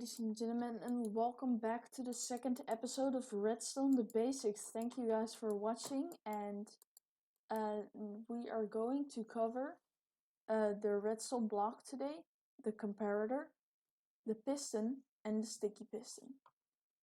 ladies and gentlemen, and welcome back to the second episode of Redstone, the basics. Thank you guys for watching, and we are going to cover the redstone block today, the comparator, the piston, and the sticky piston.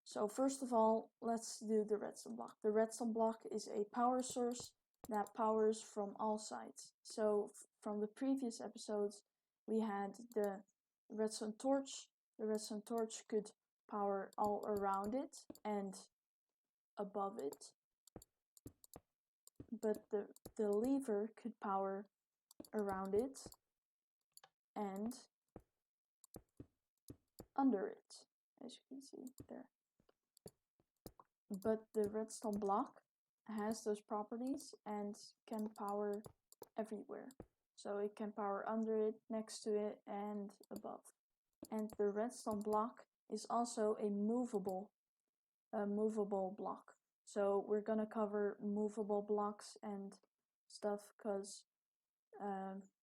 So first of all, let's do the redstone block. The redstone block is a power source that powers from all sides. So from the previous episodes, we had the redstone torch. The redstone torch could power all around it and above it, but the lever could power around it and under it, as you can see there. But the redstone block has those properties and can power everywhere. So it can power under it, next to it, and above. And the redstone block is also a movable block. So we're gonna cover movable blocks and stuff because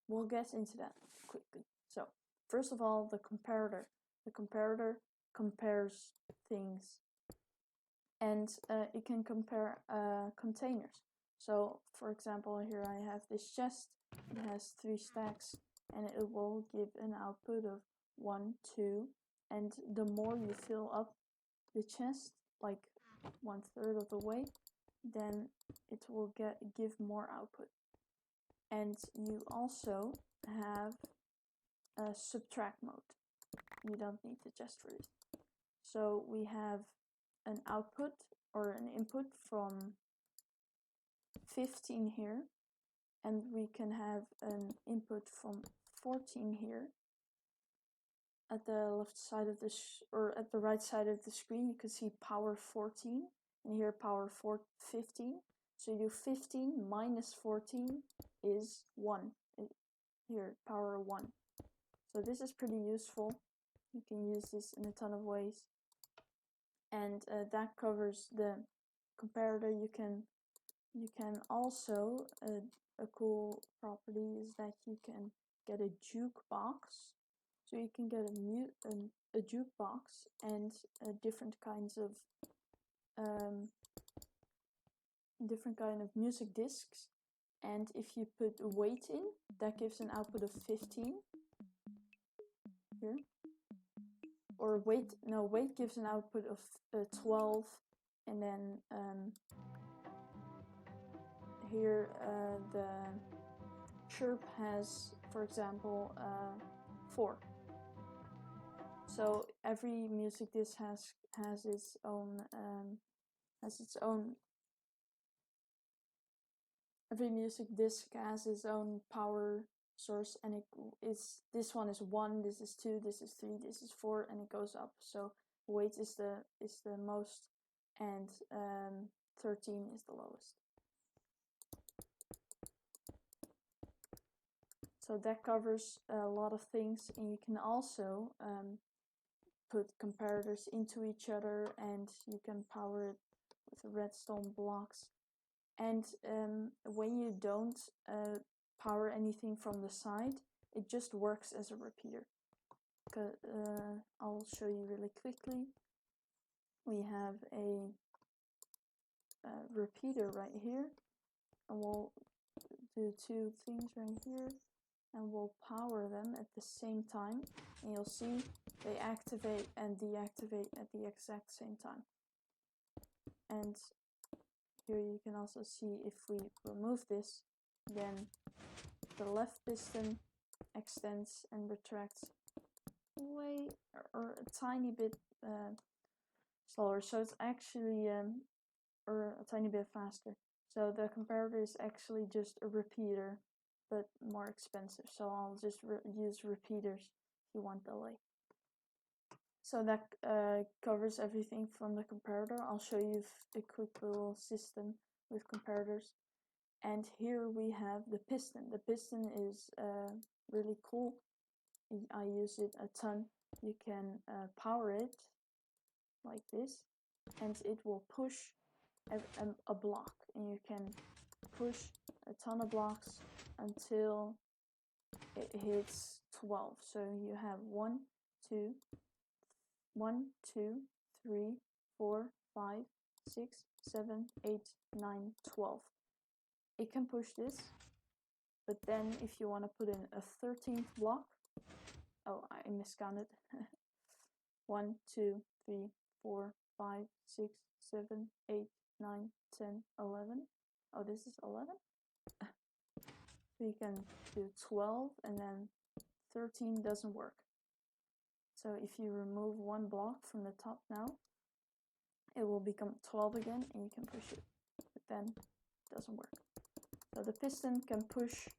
we'll get into that quickly. So first of all, the comparator. The comparator compares things, and it can compare containers. So for example, here I have this chest. It has 3 stacks, and it will give an output of 1, 2, and the more you fill up the chest, like 1/3 of the way, then it will give more output. And you also have a subtract mode. You don't need the chest for it. So we have an output or an input from 15 here, and we can have an input from 14 here. At the left side of or at the right side of the screen, you can see power 14, and here power 15. So you do 15 minus 14 is 1. Here, power 1. So this is pretty useful. You can use this in a ton of ways. And that covers the comparator. You can also, a cool property is that you can get a jukebox. So you can get a jukebox and different kind of music discs. And if you put weight in, that gives an output of 15. Here. Or weight gives an output of 12, and then here the chirp has, for example, 4. So every music disc has its own every music disc has its own power source, and this one is 1, this is 2, this is 3, this is 4, and it goes up. So weight is the most, and 13 is the lowest. So that covers a lot of things, and you can also put comparators into each other, and you can power it with redstone blocks. And when you don't power anything from the side, it just works as a repeater. I'll show you really quickly. We have a repeater right here, and we'll do 2 things right here, and we'll power them at the same time, and you'll see they activate and deactivate at the exact same time. And here you can also see if we remove this, then the left piston extends and retracts way or a tiny bit slower, so it's actually or a tiny bit faster. So the comparator is actually just a repeater, but more expensive. So I'll just use repeaters if you want delay. So that covers everything from the comparator. I'll show you a quick little system with comparators. And here we have the piston. The piston is really cool. I use it a ton. You can power it like this, and it will push a block, and you can push a ton of blocks until it hits 12. So you have 1, 2, 1, 2, 3, 4, 5, 6, 7, 8, 9, 12. It can push this, but then if you want to put in a 13th block, oh, I miscounted. 1, 2, 3, 4, 5, 6, 7, 8, 9, 10, 11. Oh, this is 11? So you can do 12 and then 13 doesn't work. So if you remove one block from the top now, it will become 12 again and you can push it, but then it doesn't work. So the piston can push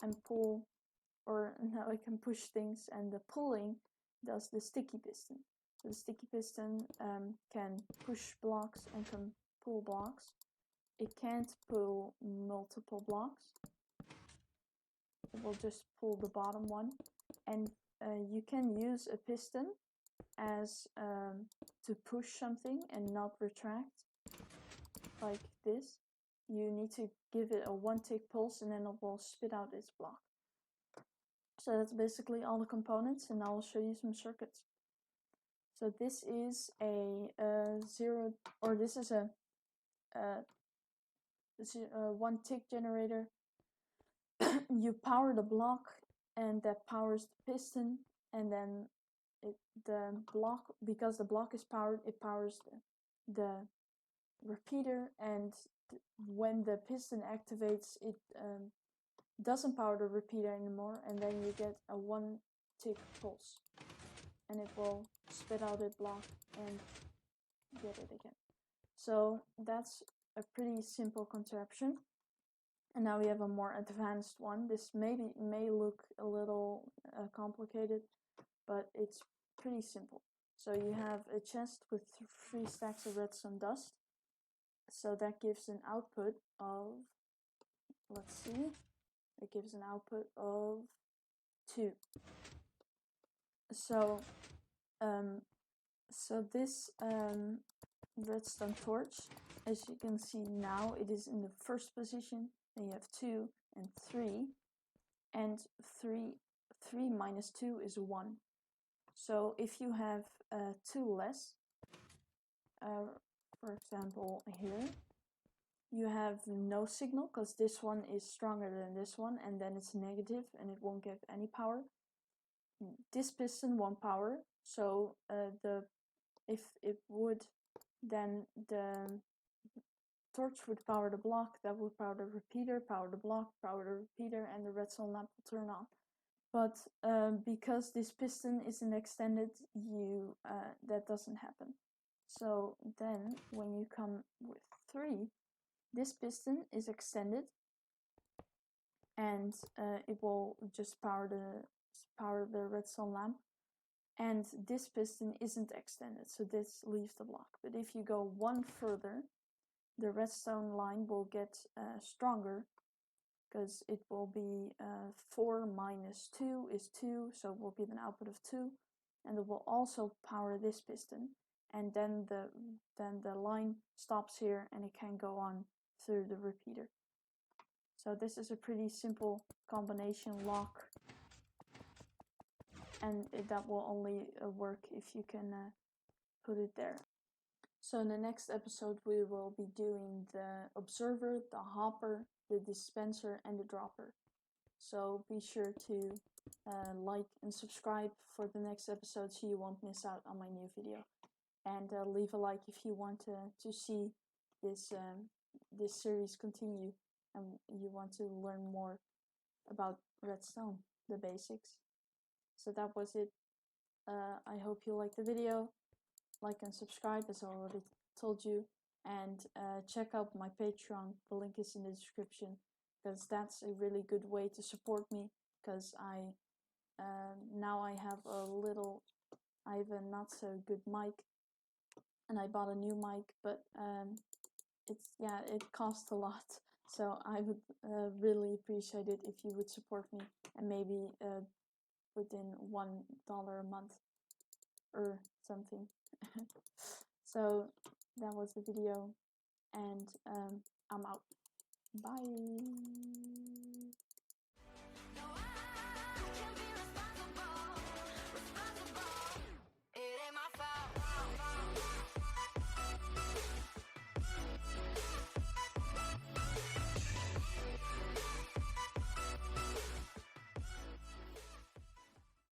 and pull, or now it can push things, and the pulling does the sticky piston. So the sticky piston can push blocks and can pull blocks. It can't pull multiple blocks. It will just pull the bottom one, and you can use a piston as to push something and not retract, like this. You need to give it a 1-tick pulse and then it will spit out its block. So that's basically all the components, and I'll show you some circuits. So this is a 1-tick generator. You power the block, and that powers the piston, and then the block, because the block is powered, it powers the repeater, and when the piston activates, it doesn't power the repeater anymore, and then you get a 1-tick pulse, and it will spit out its block and get it again. So that's a pretty simple contraption. And now we have a more advanced one. This may look a little complicated, but it's pretty simple. So you have a chest with 3 stacks of redstone dust. So that gives an output of, let's see, it gives an output of 2. So this redstone torch, as you can see now, it is in the first position. Then you have 2 and 3, and 3 minus 2 is 1. So if you have 2 less, for example here, you have no signal because this one is stronger than this one, and then it's negative and it won't give any power. This piston won't power, so if it would, then the torch would power the block, that would power the repeater, power the block, power the repeater, and the redstone lamp will turn on. But because this piston isn't extended, that doesn't happen. So then when you come with 3, this piston is extended, and it will just power the redstone lamp. And this piston isn't extended, so this leaves the block. But if you go one further, the redstone line will get stronger, because it will be 4 minus 2 is 2, so it will give an output of 2, and it will also power this piston, and then the line stops here and it can go on through the repeater. So this is a pretty simple combination lock, and that will only work if you can put it there. So in the next episode we will be doing the observer, the hopper, the dispenser, and the dropper. So be sure to like and subscribe for the next episode so you won't miss out on my new video. And leave a like if you want to see this series continue and you want to learn more about redstone, the basics. So that was it. I hope you liked the video. Like and subscribe, as I already told you, and check out my Patreon. The link is in the description, because that's a really good way to support me, because now I have a not so good mic, and I bought a new mic, but it costs a lot. So I would really appreciate it if you would support me, and maybe within $1 a month or something. So that was the video, and I'm out. Bye.